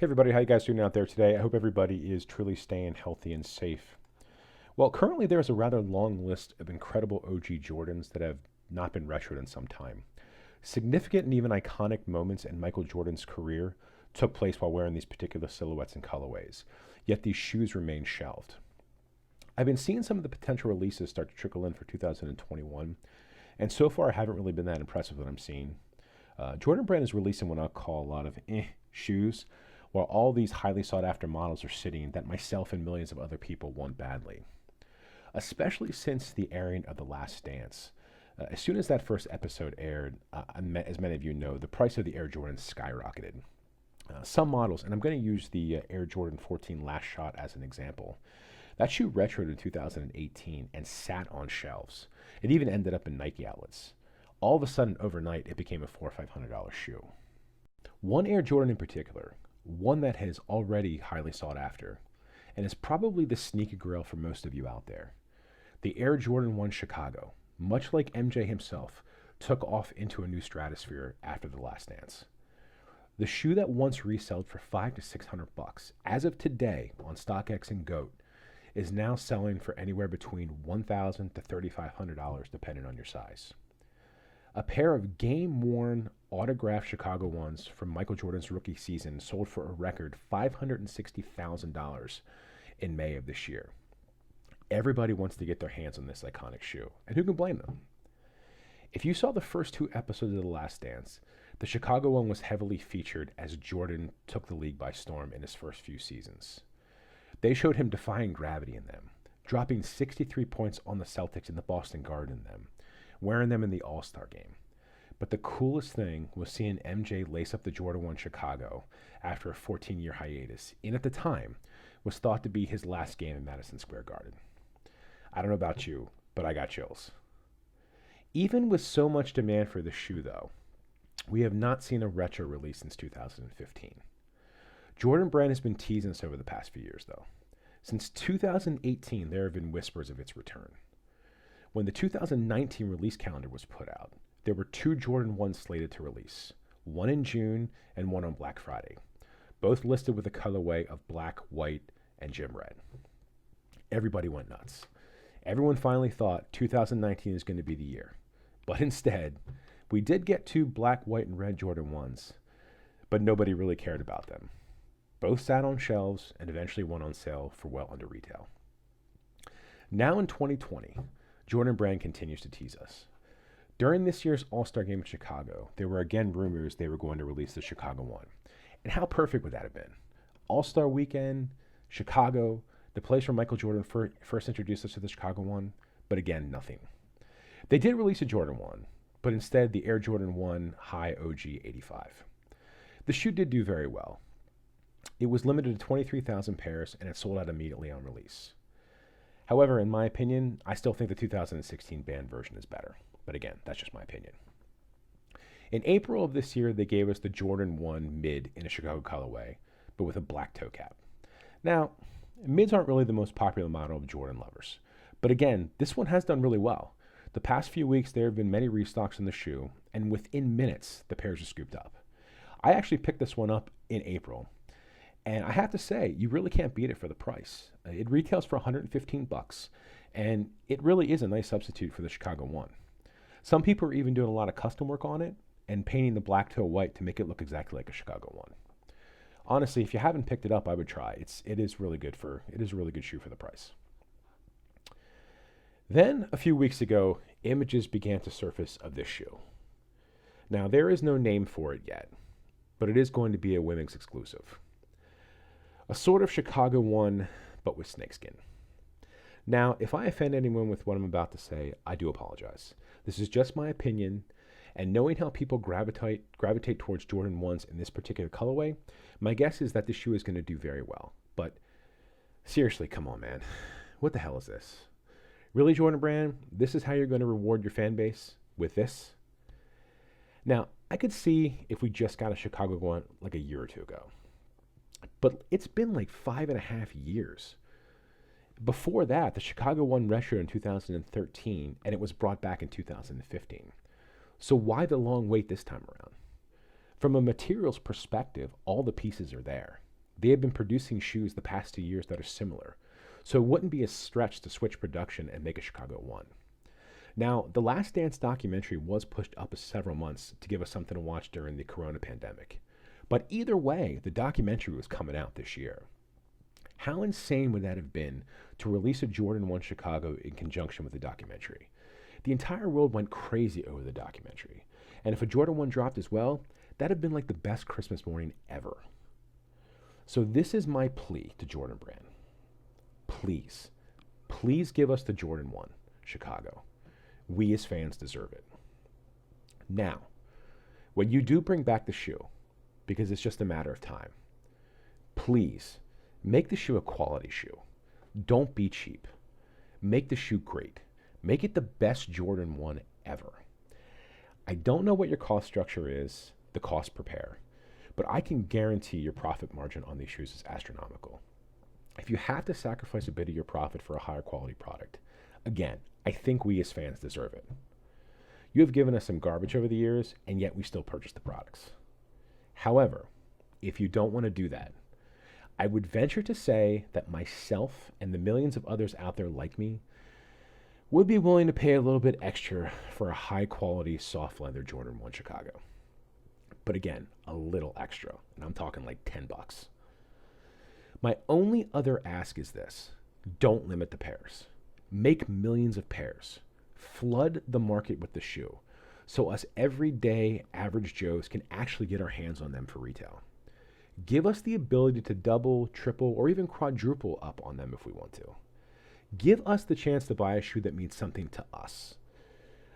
Hey everybody, how you guys doing out there today? I hope everybody is truly staying healthy and safe. Well, currently there's a rather long list of incredible OG Jordans that have not been retroed in some time. Significant and even iconic moments in Michael Jordan's career took place while wearing these particular silhouettes and colorways, yet these shoes remain shelved. I've been seeing some of the potential releases start to trickle in for 2021, and so far I haven't really been that impressed with what I'm seeing. Jordan Brand is releasing what I'll call a lot of shoes, while all these highly sought after models are sitting that myself and millions of other people want badly. Especially since the airing of The Last Dance. As soon as that first episode aired, as many of you know, the price of the Air Jordan skyrocketed. Some models, and I'm going to use the Air Jordan 14 Last Shot as an example. That shoe retroed in 2018 and sat on shelves. It even ended up in Nike outlets. All of a sudden, overnight, it became a $400 or $500 shoe. One Air Jordan in particular, one that is already highly sought after, and is probably the sneaky grail for most of you out there. The Air Jordan 1 Chicago, much like MJ himself, took off into a new stratosphere after The Last Dance. The shoe that once resold for $500 to $600, as of today on StockX and GOAT, is now selling for anywhere between $1,000 to $3,500 depending on your size. A pair of game-worn autographed Chicago 1s from Michael Jordan's rookie season sold for a record $560,000 in May of this year. Everybody wants to get their hands on this iconic shoe, and who can blame them? If you saw the first two episodes of The Last Dance, the Chicago 1 was heavily featured as Jordan took the league by storm in his first few seasons. They showed him defying gravity in them, dropping 63 points on the Celtics in the Boston Garden in them, wearing them in the All-Star game. But the coolest thing was seeing MJ lace up the Jordan 1 Chicago after a 14-year hiatus, and at the time was thought to be his last game in Madison Square Garden. I don't know about you, but I got chills. Even with so much demand for the shoe, though, we have not seen a retro release since 2015. Jordan Brand has been teasing us over the past few years, though. Since 2018, there have been whispers of its return. When the 2019 release calendar was put out, there were two Jordan 1s slated to release, one in June and one on Black Friday, both listed with a colorway of black, white, and gym red. Everybody went nuts. Everyone finally thought 2019 is going to be the year. But instead, we did get two black, white, and red Jordan 1s, but nobody really cared about them. Both sat on shelves and eventually went on sale for well under retail. Now in 2020, Jordan Brand continues to tease us. During this year's All-Star game in Chicago, there were again rumors they were going to release the Chicago 1. And how perfect would that have been? All-Star weekend, Chicago, the place where Michael Jordan first introduced us to the Chicago 1, but again, nothing. They did release a Jordan 1, but instead the Air Jordan 1 High OG 85. The shoe did do very well. It was limited to 23,000 pairs, and it sold out immediately on release. However, in my opinion, I still think the 2016 banned version is better. But again, that's just my opinion. In April of this year, they gave us the Jordan 1 Mid in a Chicago colorway, but with a black toe cap. Now, mids aren't really the most popular model of Jordan lovers. But again, this one has done really well. The past few weeks, there have been many restocks in the shoe, and within minutes, the pairs are scooped up. I actually picked this one up in April, and I have to say, you really can't beat it for the price. It retails for $115, and it really is a nice substitute for the Chicago 1. Some people are even doing a lot of custom work on it and painting the black toe white to make it look exactly like a Chicago 1. Honestly, if you haven't picked it up, I would try. It is a really good shoe for the price. Then, a few weeks ago, images began to surface of this shoe. Now, there is no name for it yet, but it is going to be a women's exclusive. A sort of Chicago 1, but with snakeskin. Now, if I offend anyone with what I'm about to say, I do apologize. This is just my opinion, and knowing how people gravitate towards Jordan 1s in this particular colorway, my guess is that the shoe is going to do very well. But seriously, come on, man. What the hell is this? Really, Jordan Brand? This is how you're going to reward your fan base? With this? Now, I could see if we just got a Chicago 1 like a year or two ago. But it's been like 5.5 years. Before that, the Chicago 1 retro in 2013, and it was brought back in 2015. So why the long wait this time around? From a materials perspective, all the pieces are there. They have been producing shoes the past 2 years that are similar. So it wouldn't be a stretch to switch production and make a Chicago 1. Now, the Last Dance documentary was pushed up several months to give us something to watch during the corona pandemic. But either way, the documentary was coming out this year. How insane would that have been to release a Jordan 1 Chicago in conjunction with the documentary? The entire world went crazy over the documentary. And if a Jordan 1 dropped as well, that'd have been like the best Christmas morning ever. So this is my plea to Jordan Brand. Please give us the Jordan 1 Chicago. We as fans deserve it. Now, when you do bring back the shoe, because it's just a matter of time, please make the shoe a quality shoe. Don't be cheap. Make the shoe great. Make it the best Jordan 1 ever. I don't know what your cost structure is, the cost per pair, but I can guarantee your profit margin on these shoes is astronomical. If you have to sacrifice a bit of your profit for a higher quality product, again, I think we as fans deserve it. You have given us some garbage over the years, and yet we still purchase the products. However, if you don't want to do that, I would venture to say that myself and the millions of others out there like me would be willing to pay a little bit extra for a high quality soft leather Jordan 1 Chicago. But again, a little extra, and I'm talking like $10. My only other ask is this: don't limit the pairs. Make millions of pairs. Flood the market with the shoe so us everyday average Joes can actually get our hands on them for retail. Give us the ability to double, triple, or even quadruple up on them if we want to. Give us the chance to buy a shoe that means something to us.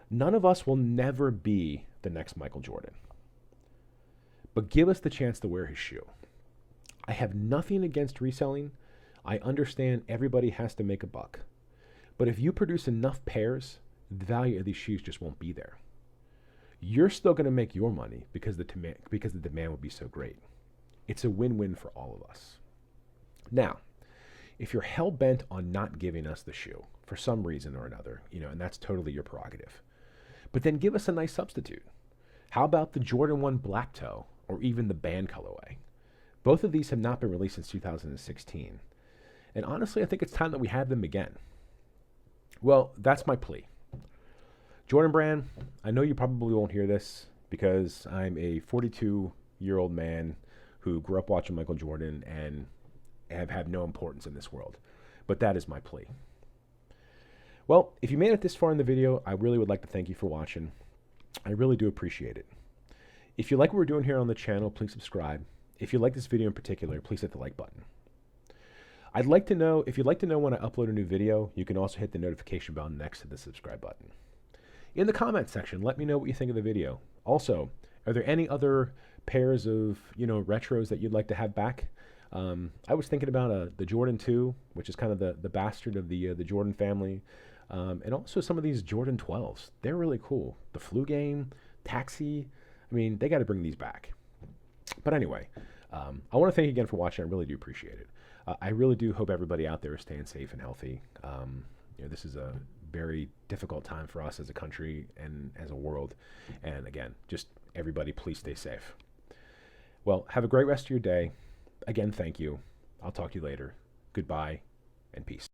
None of us will never be the next Michael Jordan, but give us the chance to wear his shoe. I have nothing against reselling. I understand everybody has to make a buck. But if you produce enough pairs, the value of these shoes just won't be there. You're still going to make your money because the demand will be so great. It's a win-win for all of us. Now, if you're hell-bent on not giving us the shoe for some reason or another, and that's totally your prerogative, but then give us a nice substitute. How about the Jordan 1 Black Toe or even the Band colorway? Both of these have not been released since 2016. And honestly, I think it's time that we have them again. Well, that's my plea. Jordan Brand, I know you probably won't hear this because I'm a 42-year-old man who grew up watching Michael Jordan and have had no importance in this world. But that is my plea. Well, if you made it this far in the video, I really would like to thank you for watching. I really do appreciate it. If you like what we're doing here on the channel, please subscribe. If you like this video in particular, please hit the like button. If you'd like to know when I upload a new video, you can also hit the notification bell next to the subscribe button. In the comments section, let me know what you think of the video. Also, are there any other pairs of retros that you'd like to have back? I was thinking about the Jordan 2, which is kind of the bastard of the Jordan family, and also some of these Jordan 12s. They're really cool. The Flu Game, Taxi. I mean, they got to bring these back. But anyway, I want to thank you again for watching. I really do appreciate it. I really do hope everybody out there is staying safe and healthy. This is a very difficult time for us as a country and as a world. And again, just everybody, please stay safe. Well, have a great rest of your day. Again, thank you. I'll talk to you later. Goodbye and peace.